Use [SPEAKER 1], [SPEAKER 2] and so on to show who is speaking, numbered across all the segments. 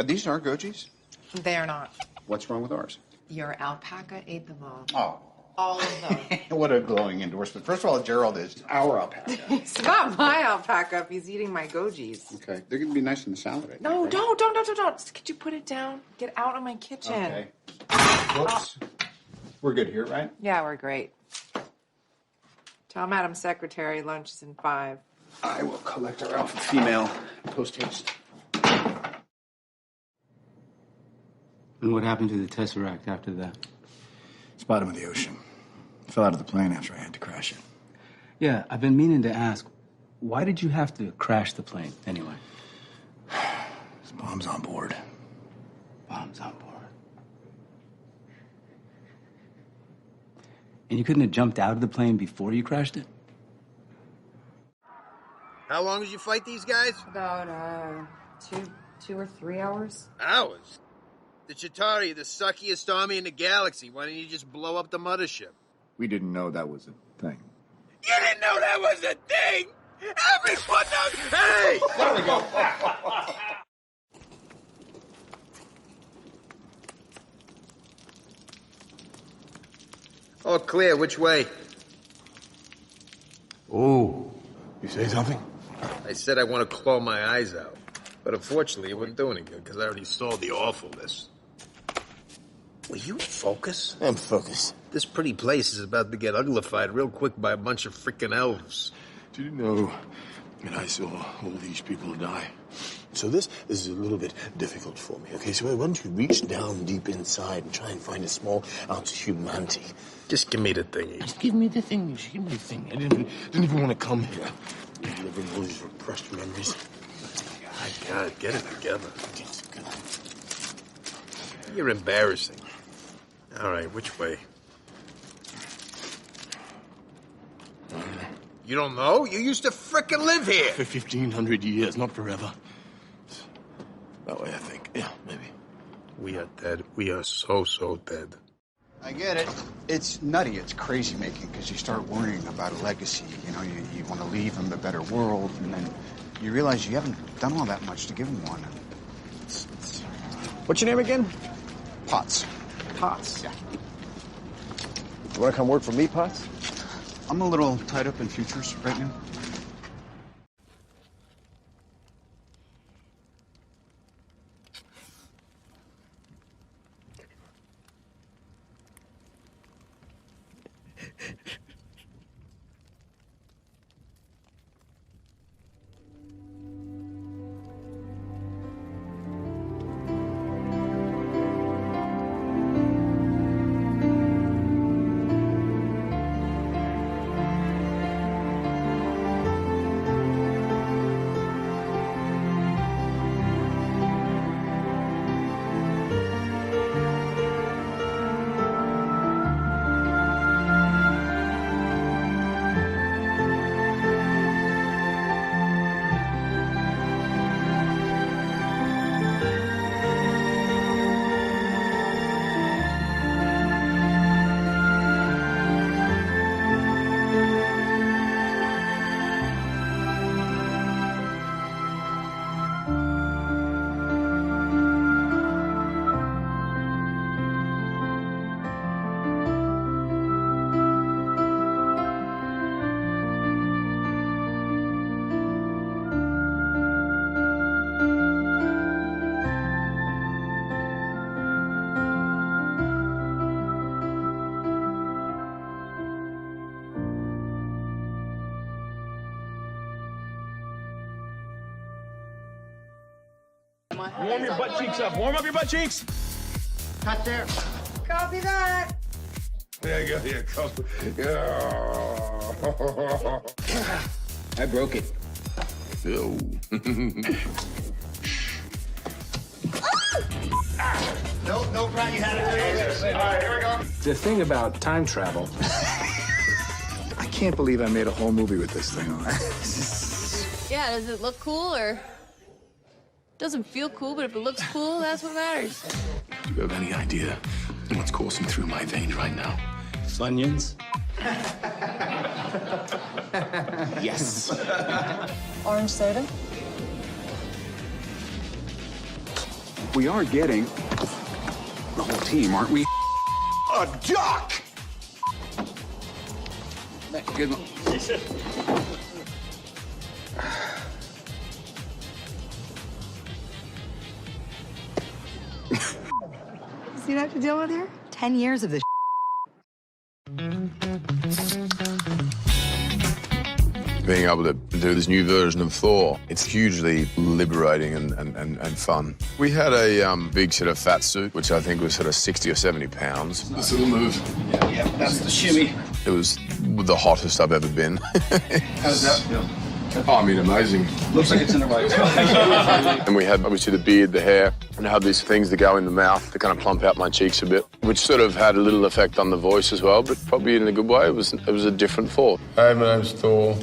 [SPEAKER 1] These are Goji's?
[SPEAKER 2] They are not.
[SPEAKER 1] What's wrong with ours?
[SPEAKER 2] Your alpaca ate them all.
[SPEAKER 1] Oh.
[SPEAKER 2] All of them.
[SPEAKER 1] What a glowing endorsement. First of all, Gerald is our alpaca.
[SPEAKER 2] It's not my alpaca if he's eating my Gojis.
[SPEAKER 1] Okay. They're going to be nice in the salad, I think.
[SPEAKER 2] No,
[SPEAKER 1] right?
[SPEAKER 2] don't. Could you put it down? Get out of my kitchen.
[SPEAKER 1] Okay. Whoops. We're good here, right?
[SPEAKER 2] Yeah, we're great. Tell Madam Secretary lunch is in 5.
[SPEAKER 1] I will collect our alpha female post-haste.
[SPEAKER 3] And what happened to the Tesseract after that?
[SPEAKER 4] It's bottom of the ocean. Fell out of the plane after I had to crash it.
[SPEAKER 3] Yeah, I've been meaning to ask, why did you have to crash the plane anyway?
[SPEAKER 4] There's bombs on board.
[SPEAKER 3] Bombs on board. And you couldn't have jumped out of the plane before you crashed it?
[SPEAKER 5] How long did you fight these guys?
[SPEAKER 2] About, 2 or 3 hours.
[SPEAKER 5] Hours? The Chitauri, the suckiest army in the galaxy. Why didn't you just blow up the mothership?
[SPEAKER 4] We didn't know that was a thing.
[SPEAKER 5] You didn't know that was a thing! Everyone knows! Hey! There we go. All clear. Which way?
[SPEAKER 4] Oh, you say something?
[SPEAKER 5] I said I want to claw my eyes out. But unfortunately, it wouldn't do any good, because I already saw the awfulness. Will you focus?
[SPEAKER 6] I'm focused.
[SPEAKER 5] This pretty place is about to get uglified real quick by a bunch of freaking elves.
[SPEAKER 6] Do you know, I saw all these people die. So this is a little bit difficult for me, okay? So I want to reach down deep inside and try and find a small ounce of humanity.
[SPEAKER 5] Just give me the thingy.
[SPEAKER 6] Just give me the thing. Just give me the thing. I didn't even want to come here. Delivering all these repressed memories.
[SPEAKER 5] My God, get it together. You're embarrassing. All right, which way? You don't know? You used to frickin' live here.
[SPEAKER 6] For 1,500 years, not forever. That way, I think. Yeah, maybe.
[SPEAKER 5] We are dead. We are so dead.
[SPEAKER 1] I get it. It's nutty. It's crazy making because you start worrying about a legacy. You know, you want to leave him a better world, and then you realize you haven't done all that much to give him one.
[SPEAKER 7] What's your name again?
[SPEAKER 1] Potts.
[SPEAKER 7] Potts.
[SPEAKER 1] Yeah.
[SPEAKER 7] You want to come work for me, Potts?
[SPEAKER 1] I'm a little tied up in futures right now.
[SPEAKER 7] Warm your butt cheeks up. Warm up your butt cheeks.
[SPEAKER 1] Cut there.
[SPEAKER 2] Copy that.
[SPEAKER 6] Yeah, yeah, come.
[SPEAKER 1] I broke it.
[SPEAKER 6] Ew.
[SPEAKER 1] No, Brad, you had it. All right, here we go.
[SPEAKER 3] The thing about time travel.
[SPEAKER 4] I can't believe I made a whole movie with this thing on.
[SPEAKER 8] Yeah, does it look cool or... Doesn't feel cool, but if it looks cool, that's what matters.
[SPEAKER 6] Do you have any idea what's coursing through my veins right now?
[SPEAKER 3] Funyuns?
[SPEAKER 6] Yes.
[SPEAKER 8] Orange soda?
[SPEAKER 1] We are getting the whole team, aren't we?
[SPEAKER 6] A duck!
[SPEAKER 1] Good one.
[SPEAKER 9] See what I have to deal with here? 10 years of this.
[SPEAKER 6] Being able to do this new version of Thor, it's hugely liberating and fun. We had a big sort of fat suit, which I think was sort of 60 or 70 pounds.
[SPEAKER 4] This little move. Yeah, that's the shimmy.
[SPEAKER 6] It was the hottest I've ever been.
[SPEAKER 4] How does that feel?
[SPEAKER 6] Oh, I mean, amazing.
[SPEAKER 4] Looks like it's in the right spot.
[SPEAKER 6] And we had obviously the beard, the hair, and I had these things that go in the mouth to kind of plump out my cheeks a bit, which sort of had a little effect on the voice as well, but probably in a good way. It was a different Thor.
[SPEAKER 10] Hi, my name's Thor.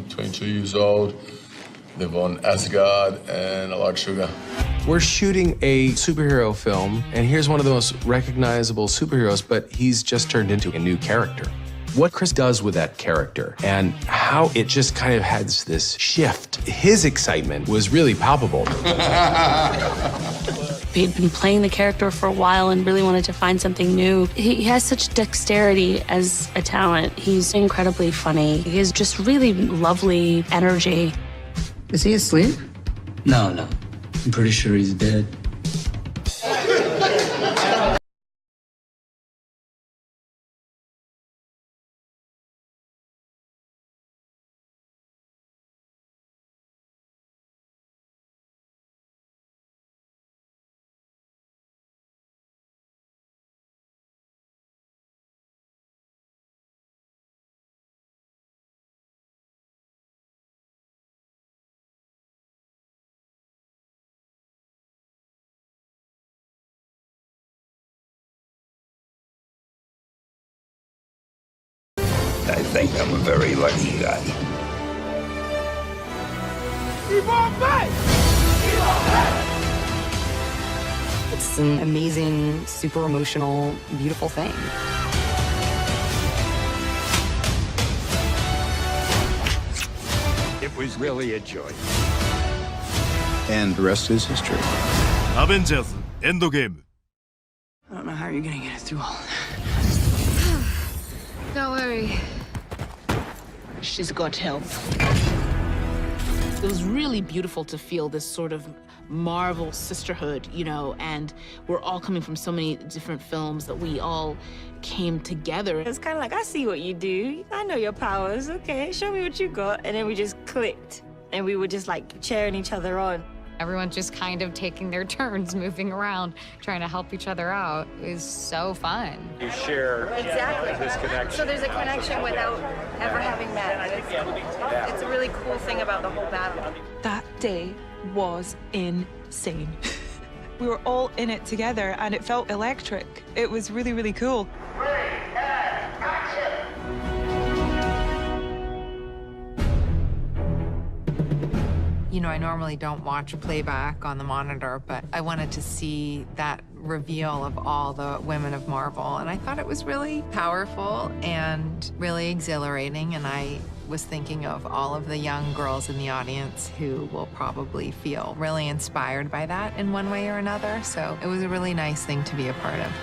[SPEAKER 10] 22 years old. Live on Asgard, and I like sugar.
[SPEAKER 11] We're shooting a superhero film, and here's one of the most recognizable superheroes, but he's just turned into a new character. What Chris does with that character and how it just kind of has this shift. His excitement was really palpable.
[SPEAKER 8] He'd been playing the character for a while and really wanted to find something new. He has such dexterity as a talent. He's incredibly funny. He has just really lovely energy.
[SPEAKER 9] Is he asleep?
[SPEAKER 3] No. I'm pretty sure he's dead.
[SPEAKER 12] I think I'm a very lucky guy.
[SPEAKER 9] It's an amazing, super emotional, beautiful thing.
[SPEAKER 12] It was really a joy.
[SPEAKER 1] And the rest is history.
[SPEAKER 7] AVENGERS ENDGAME.
[SPEAKER 9] I don't know how you're gonna get it through all that.
[SPEAKER 8] Don't worry.
[SPEAKER 9] She's got help.
[SPEAKER 13] It was really beautiful to feel this sort of Marvel sisterhood, you know, and we're all coming from so many different films that we all came together.
[SPEAKER 9] It's kind of like, I see what you do. I know your powers. Okay, show me what you got. And then we just clicked. And we were just like cheering each other on.
[SPEAKER 14] Everyone's just kind of taking their turns, moving around, trying to help each other out. It was so fun.
[SPEAKER 12] You share this connection.
[SPEAKER 9] So there's a connection without ever having met. It's a really cool thing about the whole battle.
[SPEAKER 15] That day was insane. We were all in it together and it felt electric. It was really, really cool.
[SPEAKER 2] You know, I normally don't watch playback on the monitor, but I wanted to see that reveal of all the women of Marvel, and I thought it was really powerful and really exhilarating, and I was thinking of all of the young girls in the audience who will probably feel really inspired by that in one way or another, so it was a really nice thing to be a part of.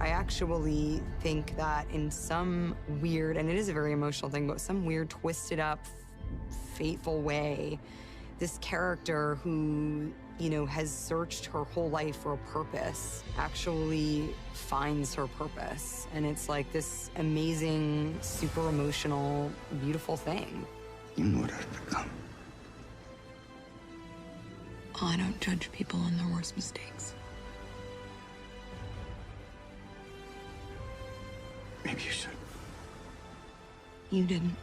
[SPEAKER 9] I actually think that in some weird, and it is a very emotional thing, but some weird, twisted up, fateful way, this character who, you know, has searched her whole life for a purpose actually finds her purpose. And it's like this amazing, super emotional, beautiful thing.
[SPEAKER 1] You know what I've become.
[SPEAKER 9] I don't judge people on their worst mistakes.
[SPEAKER 1] Maybe you should.
[SPEAKER 9] You didn't.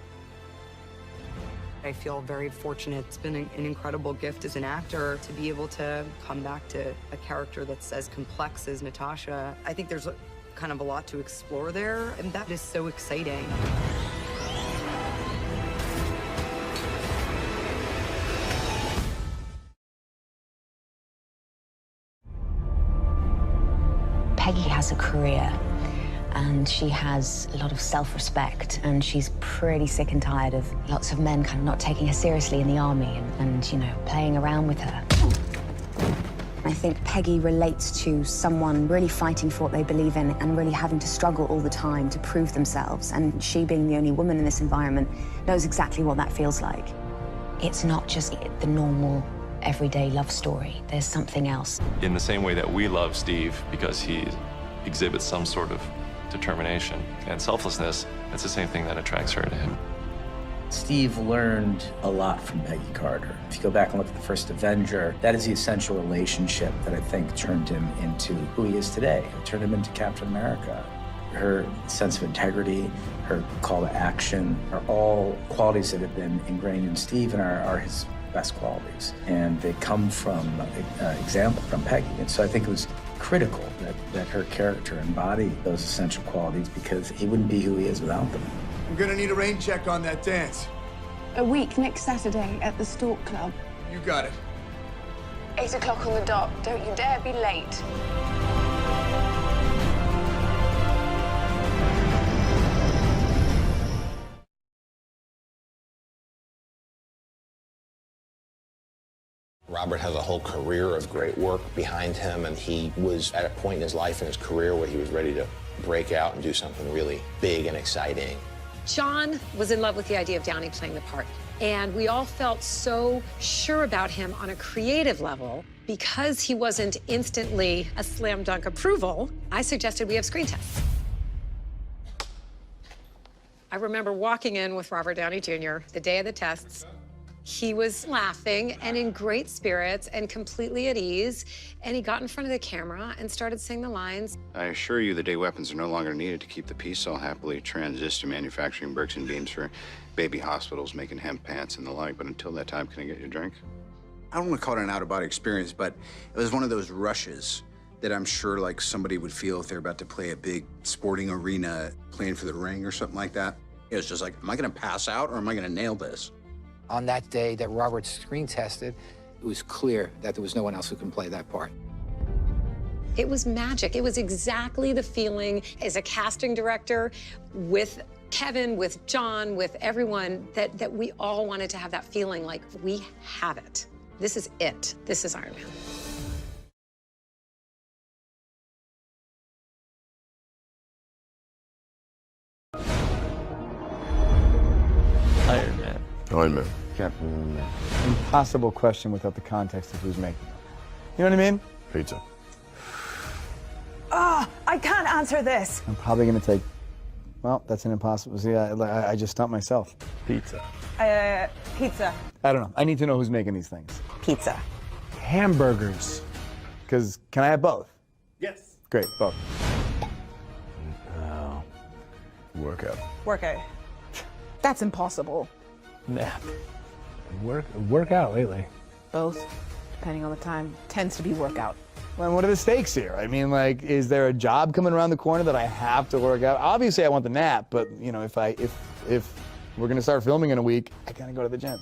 [SPEAKER 9] I feel very fortunate. It's been an incredible gift as an actor to be able to come back to a character that's as complex as Natasha. I think there's kind of a lot to explore there, and that is so exciting.
[SPEAKER 16] Peggy has a career. and she has a lot of self-respect, and she's pretty sick and tired of lots of men kind of not taking her seriously in the army and you know, playing around with her. I think Peggy relates to someone really fighting for what they believe in and really having to struggle all the time to prove themselves. And she, being the only woman in this environment, knows exactly what that feels like. It's not just the normal, everyday love story. There's something else.
[SPEAKER 17] In the same way that we love Steve because he exhibits some sort of determination and selflessness, it's the same thing that attracts her to him.
[SPEAKER 3] Steve learned a lot from Peggy Carter. If you go back and look at the first Avenger, that is the essential relationship that I think turned him into who he is today. It turned him into Captain America. Her sense of integrity, her call to action are all qualities that have been ingrained in Steve and are his best qualities. And they come from example from Peggy. And so I think it was critical that her character embodied those essential qualities because he wouldn't be who he is without them.
[SPEAKER 6] I'm gonna need a rain check on that dance.
[SPEAKER 18] A week next Saturday at the Stork Club.
[SPEAKER 6] You got it.
[SPEAKER 18] 8 o'clock on the dot. Don't you dare be late.
[SPEAKER 19] Robert has a whole career of great work behind him, and he was at a point in his life and his career where he was ready to break out and do something really big and exciting.
[SPEAKER 20] John was in love with the idea of Downey playing the part, and we all felt so sure about him on a creative level. Because he wasn't instantly a slam dunk approval, I suggested we have screen tests. I remember walking in with Robert Downey Jr. the day of the tests. He was laughing and in great spirits and completely at ease, and he got in front of the camera and started saying the lines.
[SPEAKER 1] I assure you the day weapons are no longer needed to keep the peace cell happily transist to manufacturing bricks and beams for baby hospitals, making hemp pants and the like, but until that time, can I get you a drink? I don't want to call it an out-of-body experience, but it was one of those rushes that I'm sure like somebody would feel if they're about to play a big sporting arena, playing for the ring or something like that. It was just like, am I gonna pass out or am I gonna nail this?
[SPEAKER 21] On that day that Robert screen tested, it was clear that there was no one else who can play that part.
[SPEAKER 20] It was magic. It was exactly the feeling as a casting director with Kevin, with John, with everyone, that we all wanted to have that feeling like we have it. This is it. This is Iron Man.
[SPEAKER 22] Iron Man.
[SPEAKER 6] Iron Man.
[SPEAKER 4] Captain Man. Impossible question without the context of who's making it. You know what I mean?
[SPEAKER 6] Pizza.
[SPEAKER 18] Ah, I can't answer this.
[SPEAKER 4] I'm probably gonna take, well, that's an impossible, see, I just stumped myself. Pizza.
[SPEAKER 18] Pizza.
[SPEAKER 4] I don't know, I need to know who's making these things.
[SPEAKER 18] Pizza.
[SPEAKER 4] Hamburgers. Because, can I have both?
[SPEAKER 6] Yes.
[SPEAKER 4] Great, both.
[SPEAKER 6] Oh. Workout.
[SPEAKER 18] Workout. That's impossible.
[SPEAKER 22] Nap. Work out lately.
[SPEAKER 18] Both, depending on the time, tends to be workout.
[SPEAKER 4] Well, what are the stakes here? I mean, like, is there a job coming around the corner that I have to work out? Obviously, I want the nap, but, you know, if we're gonna start filming in a week, I gotta go to the gym.